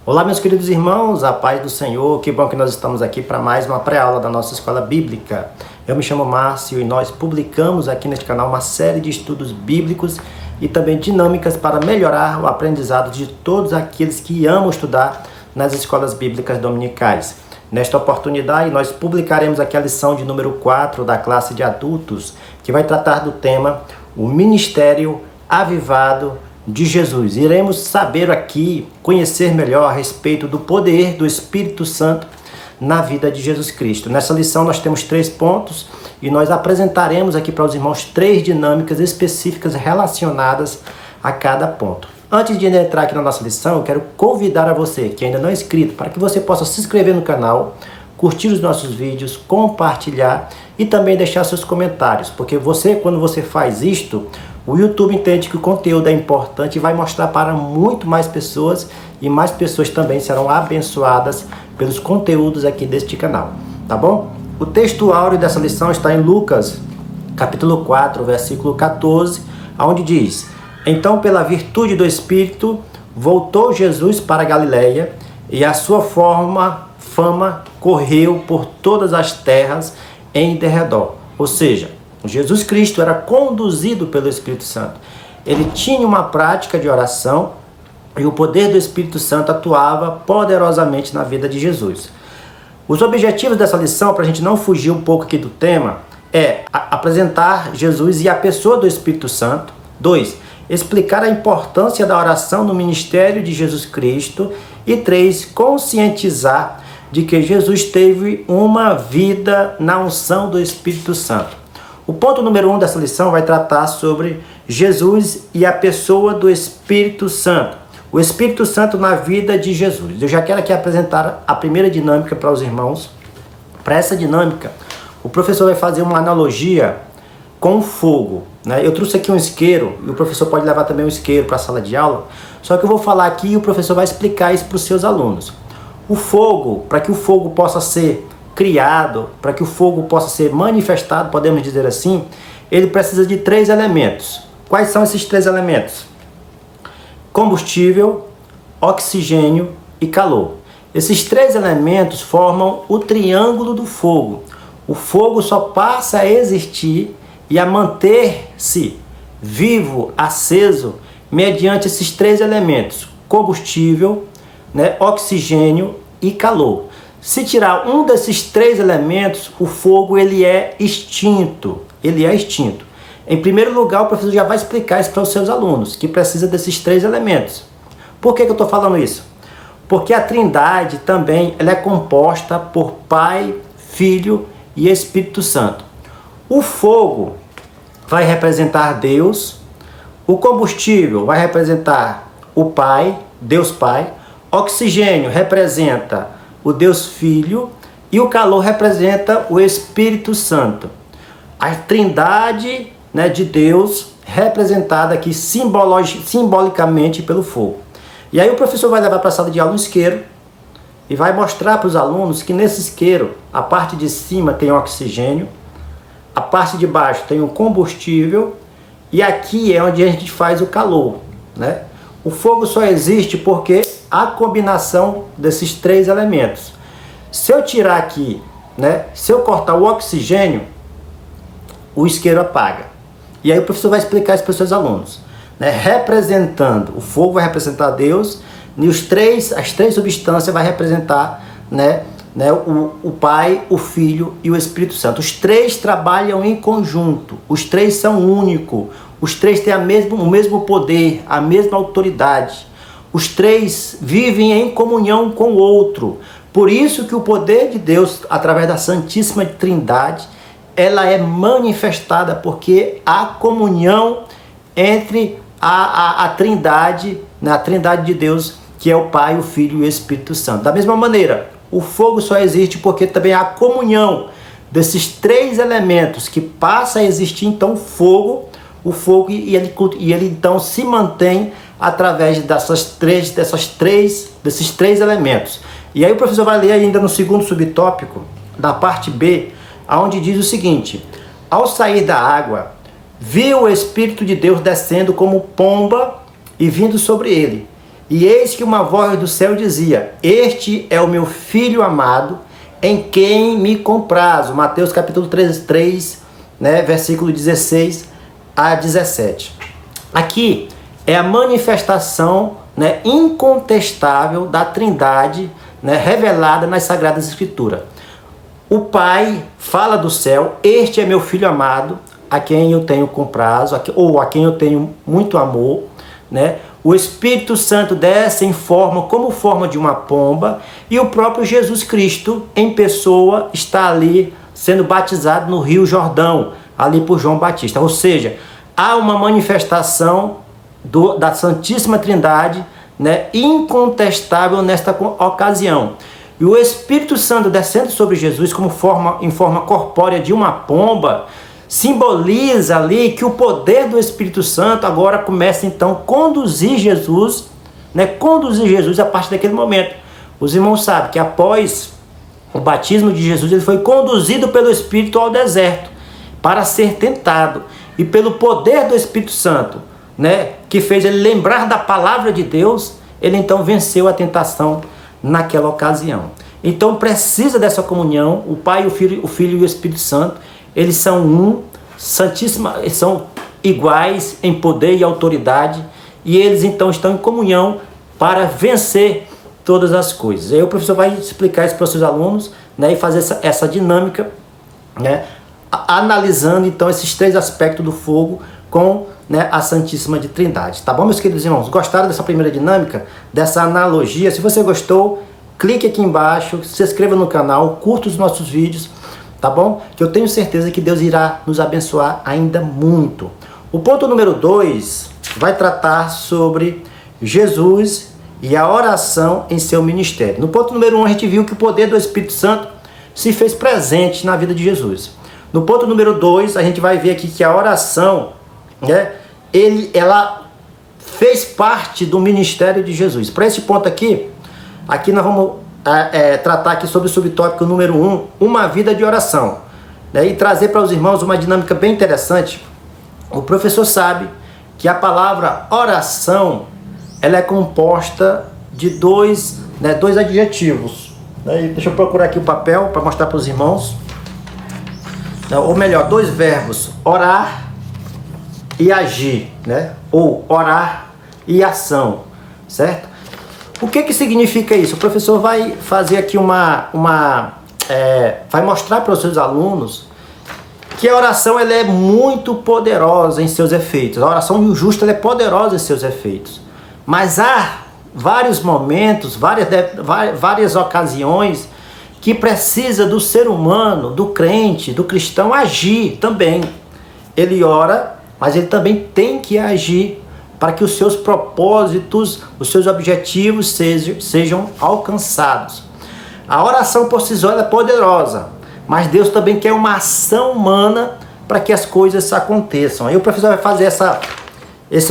Olá, meus queridos irmãos, a paz do Senhor, que bom que nós estamos aqui para mais uma pré-aula da nossa escola bíblica. Eu me chamo Márcio e nós publicamos aqui neste canal uma série de estudos bíblicos e também dinâmicas para melhorar o aprendizado de todos aqueles que amam estudar nas escolas bíblicas dominicais. Nesta oportunidade, nós publicaremos aqui a lição de número 4 da classe de adultos, que vai tratar do tema O Ministério Avivado de Jesus. Iremos saber aqui, conhecer melhor a respeito do poder do Espírito Santo na vida de Jesus Cristo. Nessa lição nós temos 3 pontos e nós apresentaremos aqui para os irmãos 3 dinâmicas específicas relacionadas a cada ponto. Antes de entrar aqui na nossa lição, eu quero convidar a você que ainda não é inscrito para que você possa se inscrever no canal, curtir os nossos vídeos, compartilhar e também deixar seus comentários, porque quando você faz isto, o YouTube entende que o conteúdo é importante e vai mostrar para muito mais pessoas e mais pessoas também serão abençoadas pelos conteúdos aqui deste canal, tá bom? O texto áureo dessa lição está em Lucas, capítulo 4, versículo 14, onde diz: Então, pela virtude do Espírito, voltou Jesus para a Galileia e a sua fama correu por todas as terras em derredor. Ou seja, Jesus Cristo era conduzido pelo Espírito Santo. Ele tinha uma prática de oração e o poder do Espírito Santo atuava poderosamente na vida de Jesus. Os objetivos dessa lição, para a gente não fugir um pouco aqui do tema, é apresentar Jesus e a pessoa do Espírito Santo. 2. Explicar a importância da oração no ministério de Jesus Cristo. E 3. Conscientizar de que Jesus teve uma vida na unção do Espírito Santo. O ponto número 1 dessa lição vai tratar sobre Jesus e a pessoa do Espírito Santo. O Espírito Santo na vida de Jesus. Eu já quero aqui apresentar a primeira dinâmica para os irmãos. Para essa dinâmica, o professor vai fazer uma analogia com o fogo, né? Eu trouxe aqui um isqueiro, e o professor pode levar também um isqueiro para a sala de aula, só que eu vou falar aqui e o professor vai explicar isso para os seus alunos. O fogo, para que o fogo possa ser criado, para que o fogo possa ser manifestado, podemos dizer assim, ele precisa de 3 elementos. Quais são esses 3 elementos? Combustível, oxigênio e calor. Esses 3 elementos formam o triângulo do fogo. O fogo só passa a existir e a manter-se vivo, aceso, mediante esses 3 elementos: combustível, oxigênio e calor. Se tirar um desses 3 elementos, o fogo ele é extinto. Em primeiro lugar, o professor já vai explicar isso para os seus alunos, que precisa desses 3 elementos. Por que eu estou falando isso? Porque a Trindade também ela é composta por Pai, Filho e Espírito Santo. O fogo vai representar Deus, o combustível vai representar o Pai, Deus Pai, oxigênio representa o Deus Filho e o calor representa o Espírito Santo. A Trindade, de Deus representada aqui simbolicamente pelo fogo. E aí o professor vai levar para a sala de aula um isqueiro e vai mostrar para os alunos que nesse isqueiro a parte de cima tem oxigênio, a parte de baixo tem o combustível e aqui é onde a gente faz o calor, O fogo só existe porque a combinação desses 3 elementos. Se eu tirar aqui, se eu cortar o oxigênio, o isqueiro apaga. E aí o professor vai explicar isso para os seus alunos, representando, o fogo vai representar Deus e as 3 substâncias vai representar, o Pai, o Filho e o Espírito Santo. Os 3 trabalham em conjunto, os 3 são únicos, os 3 têm o mesmo poder, a mesma autoridade. Os 3 vivem em comunhão com o outro. Por isso que o poder de Deus, através da Santíssima Trindade, ela é manifestada, porque há comunhão entre a Trindade, a Trindade de Deus, que é o Pai, o Filho e o Espírito Santo. Da mesma maneira, o fogo só existe porque também há comunhão desses 3 elementos que passa a existir, então, o fogo e ele então se mantém através desses três elementos. E aí o professor vai ler ainda no segundo subtópico, da parte B, onde diz o seguinte: ao sair da água, viu o Espírito de Deus descendo como pomba e vindo sobre ele. E eis que uma voz do céu dizia: este é o meu filho amado, em quem me comprazo. Mateus capítulo 3, né, versículo 16 a 17. Aqui é a manifestação, né, incontestável da Trindade, né, revelada nas Sagradas Escrituras. O Pai fala do céu: este é meu filho amado, a quem eu tenho comprazo, ou a quem eu tenho muito amor, né? O Espírito Santo desce em forma, como forma de uma pomba, e o próprio Jesus Cristo, em pessoa, está ali sendo batizado no Rio Jordão, ali por João Batista. Ou seja, há uma manifestação da Santíssima Trindade, né, incontestável nesta ocasião. E o Espírito Santo descendo sobre Jesus em forma corpórea de uma pomba, simboliza ali que o poder do Espírito Santo agora começa então a conduzir Jesus, né? Conduzir Jesus a partir daquele momento. Os irmãos sabem que após o batismo de Jesus, ele foi conduzido pelo Espírito ao deserto para ser tentado. E pelo poder do Espírito Santo, né, que fez ele lembrar da palavra de Deus, ele então venceu a tentação naquela ocasião. Então precisa dessa comunhão, o Pai, o Filho e o Espírito Santo. Eles são eles são iguais em poder e autoridade, e eles então estão em comunhão para vencer todas as coisas. Aí o professor vai explicar isso para os seus alunos, né, e fazer essa dinâmica, né, analisando então esses três aspectos do fogo com, né, a Santíssima Trindade. Tá bom, meus queridos irmãos? Gostaram dessa primeira dinâmica, dessa analogia? Se você gostou, clique aqui embaixo, se inscreva no canal, curta os nossos vídeos, tá bom? Que eu tenho certeza que Deus irá nos abençoar ainda muito. O ponto número 2 vai tratar sobre Jesus e a oração em seu ministério. No ponto número 1, a gente viu que o poder do Espírito Santo se fez presente na vida de Jesus. No ponto número 2, a gente vai ver aqui que a oração, né, ela fez parte do ministério de Jesus. Para esse ponto aqui nós vamos tratar aqui sobre o subtópico número 1, uma vida de oração, né, e trazer para os irmãos uma dinâmica bem interessante. O professor sabe que a palavra oração, ela é composta de dois adjetivos, né? Deixa eu procurar aqui o papel para mostrar para os irmãos, ou melhor, dois verbos: orar e agir, né? Ou orar e ação, certo? O que significa isso? O professor vai fazer aqui vai mostrar para os seus alunos que a oração ela é muito poderosa em seus efeitos. A oração justa ela é poderosa em seus efeitos. Mas há vários momentos, várias ocasiões que precisa do ser humano, do crente, do cristão agir também. Ele ora, mas ele também tem que agir para que os seus propósitos, os seus objetivos sejam alcançados. A oração por si só ela é poderosa, mas Deus também quer uma ação humana para que as coisas aconteçam. Aí o professor vai fazer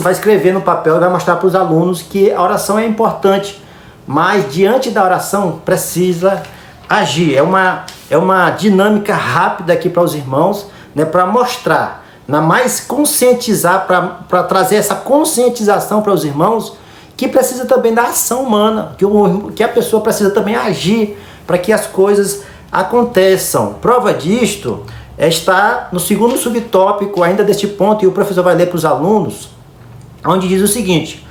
vai escrever no papel e vai mostrar para os alunos que a oração é importante, mas diante da oração precisa agir. É uma dinâmica rápida aqui para os irmãos, né, para mostrar, mais conscientizar, para trazer essa conscientização para os irmãos que precisa também da ação humana, que a pessoa precisa também agir para que as coisas aconteçam. Prova disto está no segundo subtópico ainda deste ponto, e o professor vai ler para os alunos, onde diz o seguinte: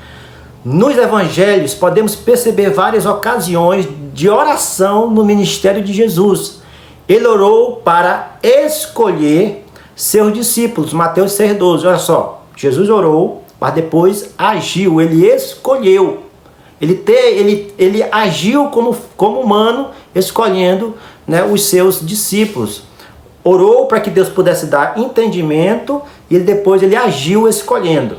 nos evangelhos podemos perceber várias ocasiões de oração no ministério de Jesus. Ele orou para escolher seus discípulos, Mateus 6,12. Olha só, Jesus orou, mas depois agiu, ele escolheu. Ele agiu como humano, escolhendo, né, os seus discípulos. Orou para que Deus pudesse dar entendimento, e depois ele agiu escolhendo.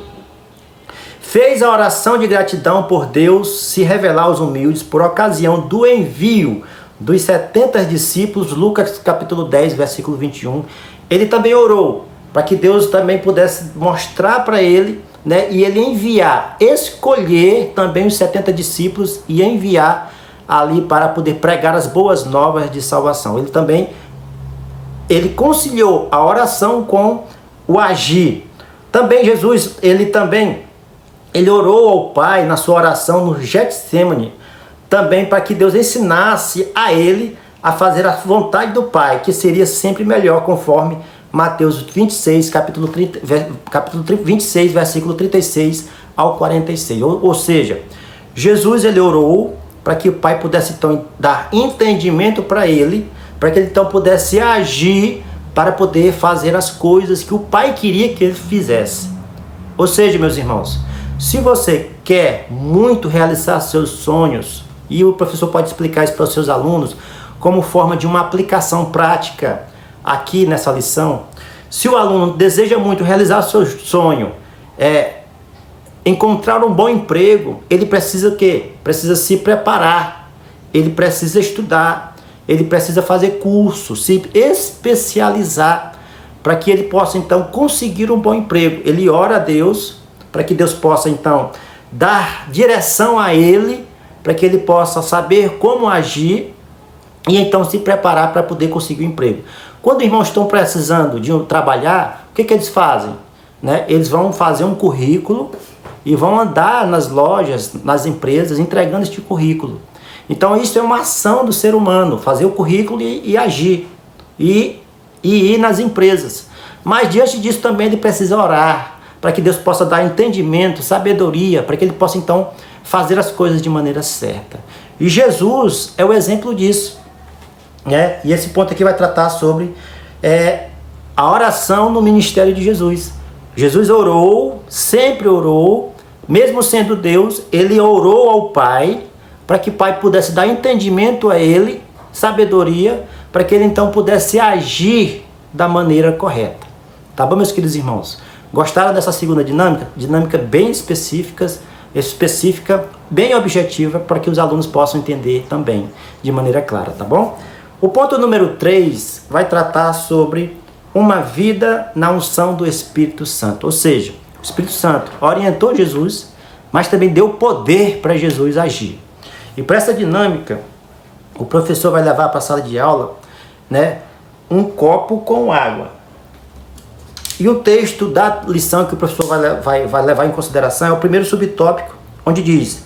Fez a oração de gratidão por Deus se revelar aos humildes por ocasião do envio dos 70 discípulos, Lucas capítulo 10, versículo 21. Ele também orou para que Deus também pudesse mostrar para ele, né, e ele enviar, escolher também os 70 discípulos e enviar ali para poder pregar as boas novas de salvação. Ele conciliou a oração com o agir. Também Jesus, ele também ele orou ao Pai na sua oração no Getsêmani, também para que Deus ensinasse a ele a fazer a vontade do Pai, que seria sempre melhor, conforme Mateus 26, capítulo 26, versículo 36 ao 46. Ou seja, Jesus ele orou para que o Pai pudesse então dar entendimento para ele, para que ele então pudesse agir para poder fazer as coisas que o Pai queria que ele fizesse. Ou seja, meus irmãos, se você quer muito realizar seus sonhos, e o professor pode explicar isso para os seus alunos como forma de uma aplicação prática aqui nessa lição, se o aluno deseja muito realizar seu sonho, encontrar um bom emprego, ele precisa o quê? Precisa se preparar, ele precisa estudar, ele precisa fazer curso, se especializar, para que ele possa então conseguir um bom emprego. Ele ora a Deus, para que Deus possa então dar direção a ele, para que ele possa saber como agir e então se preparar para poder conseguir um emprego. Quando irmãos estão precisando de trabalhar, o que eles fazem? Eles vão fazer um currículo e vão andar nas lojas, nas empresas, entregando este currículo. Então isso é uma ação do ser humano, fazer o currículo e agir, e ir nas empresas. Mas diante disso também ele precisa orar, para que Deus possa dar entendimento, sabedoria, para que ele possa então fazer as coisas de maneira certa. E Jesus é o exemplo disso. E esse ponto aqui vai tratar sobre a oração no ministério de Jesus. Jesus orou, sempre orou, mesmo sendo Deus, ele orou ao Pai, para que o Pai pudesse dar entendimento a ele, sabedoria, para que ele então pudesse agir da maneira correta. Tá bom, meus queridos irmãos? Gostaram dessa segunda dinâmica? Dinâmica bem específica, bem objetiva, para que os alunos possam entender também de maneira clara, tá bom? O ponto número 3 vai tratar sobre uma vida na unção do Espírito Santo. Ou seja, o Espírito Santo orientou Jesus, mas também deu poder para Jesus agir. E para essa dinâmica, o professor vai levar para a sala de aula, um copo com água. E o texto da lição que o professor vai levar em consideração é o primeiro subtópico, onde diz: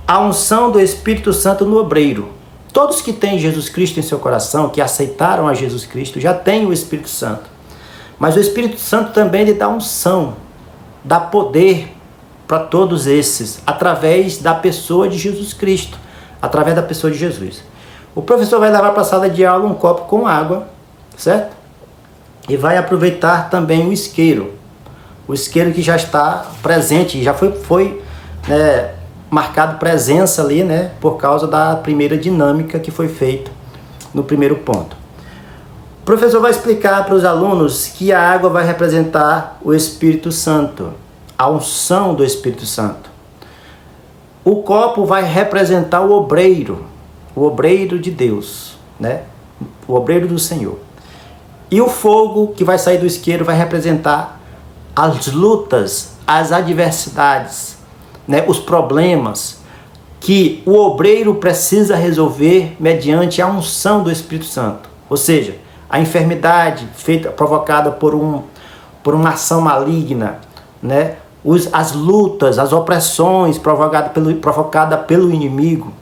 a unção do Espírito Santo no obreiro. Todos que têm Jesus Cristo em seu coração, que aceitaram a Jesus Cristo, já têm o Espírito Santo. Mas o Espírito Santo também lhe dá unção, dá poder para todos esses, através da pessoa de Jesus Cristo, através da pessoa de Jesus. O professor vai levar para a sala de aula um copo com água, certo? E vai aproveitar também o isqueiro que já está presente, já foi marcado presença ali, por causa da primeira dinâmica que foi feita no primeiro ponto. O professor vai explicar para os alunos que a água vai representar o Espírito Santo, a unção do Espírito Santo. O copo vai representar o obreiro de Deus, o obreiro do Senhor. E o fogo que vai sair do isqueiro vai representar as lutas, as adversidades, os problemas que o obreiro precisa resolver mediante a unção do Espírito Santo. Ou seja, a enfermidade provocada por uma ação maligna, as lutas, as opressões provocadas pelo inimigo.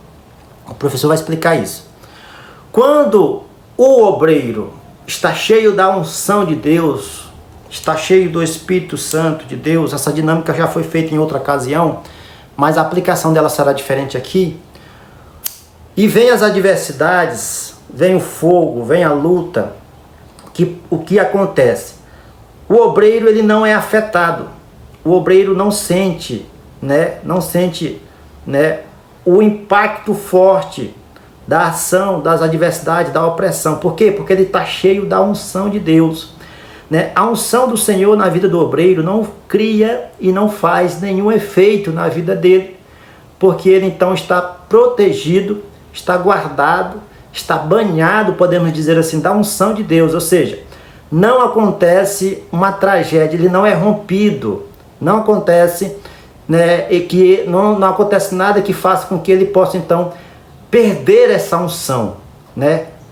O professor vai explicar isso. Quando o obreiro está cheio da unção de Deus, está cheio do Espírito Santo de Deus, essa dinâmica já foi feita em outra ocasião, mas a aplicação dela será diferente aqui. E vem as adversidades, vem o fogo, vem a luta. O que acontece? O obreiro ele não é afetado. O obreiro não sente, o impacto forte da ação, das adversidades, da opressão. Por quê? Porque ele está cheio da unção de Deus. A unção do Senhor na vida do obreiro não cria e não faz nenhum efeito na vida dele, porque ele então está protegido, está guardado, está banhado, podemos dizer assim, da unção de Deus. Ou seja, não acontece uma tragédia, ele não é rompido, não acontece, não acontece nada que faça com que ele possa então perder essa unção,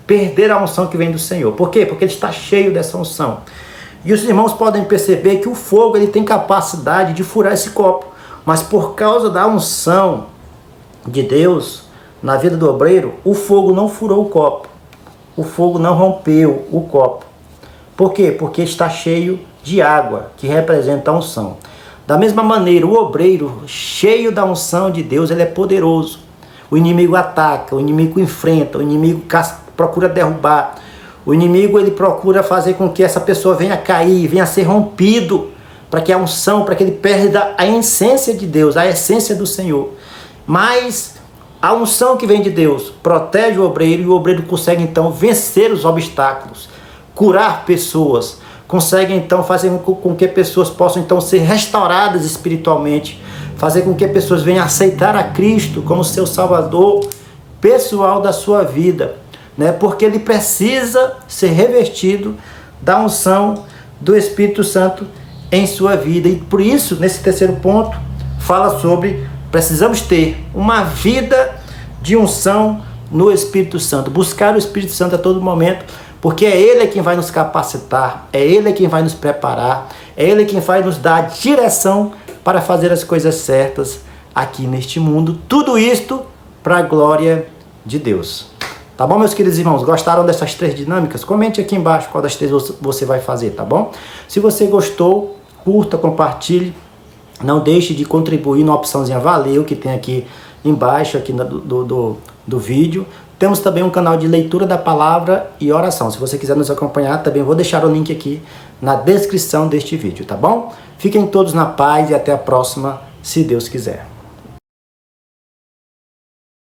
perder a unção que vem do Senhor. Por quê? Porque ele está cheio dessa unção. E os irmãos podem perceber que o fogo ele tem capacidade de furar esse copo. Mas por causa da unção de Deus na vida do obreiro, o fogo não furou o copo. O fogo não rompeu o copo. Por quê? Porque está cheio de água, que representa a unção. Da mesma maneira, o obreiro, cheio da unção de Deus, ele é poderoso. O inimigo ataca, o inimigo enfrenta, o inimigo procura derrubar. O inimigo, ele procura fazer com que essa pessoa venha cair, venha ser rompido, para que a unção, para que ele perda a essência de Deus, a essência do Senhor. Mas a unção que vem de Deus protege o obreiro, e o obreiro consegue então vencer os obstáculos, curar pessoas, consegue então fazer com que pessoas possam então ser restauradas espiritualmente, fazer com que pessoas venham aceitar a Cristo como seu Salvador pessoal da sua vida, né? Porque ele precisa ser revestido da unção do Espírito Santo em sua vida. E por isso, nesse terceiro ponto, fala sobre precisamos ter uma vida de unção no Espírito Santo, buscar o Espírito Santo a todo momento, porque é Ele quem vai nos capacitar, é Ele quem vai nos preparar, é Ele quem vai nos dar a direção para fazer as coisas certas aqui neste mundo. Tudo isto para a glória de Deus. Tá bom, meus queridos irmãos? Gostaram dessas 3 dinâmicas? Comente aqui embaixo qual das 3 você vai fazer, tá bom? Se você gostou, curta, compartilhe. Não deixe de contribuir na opçãozinha Valeu, que tem aqui embaixo aqui do vídeo. Temos também um canal de leitura da palavra e oração. Se você quiser nos acompanhar, também vou deixar o link aqui na descrição deste vídeo, tá bom? Fiquem todos na paz e até a próxima, se Deus quiser.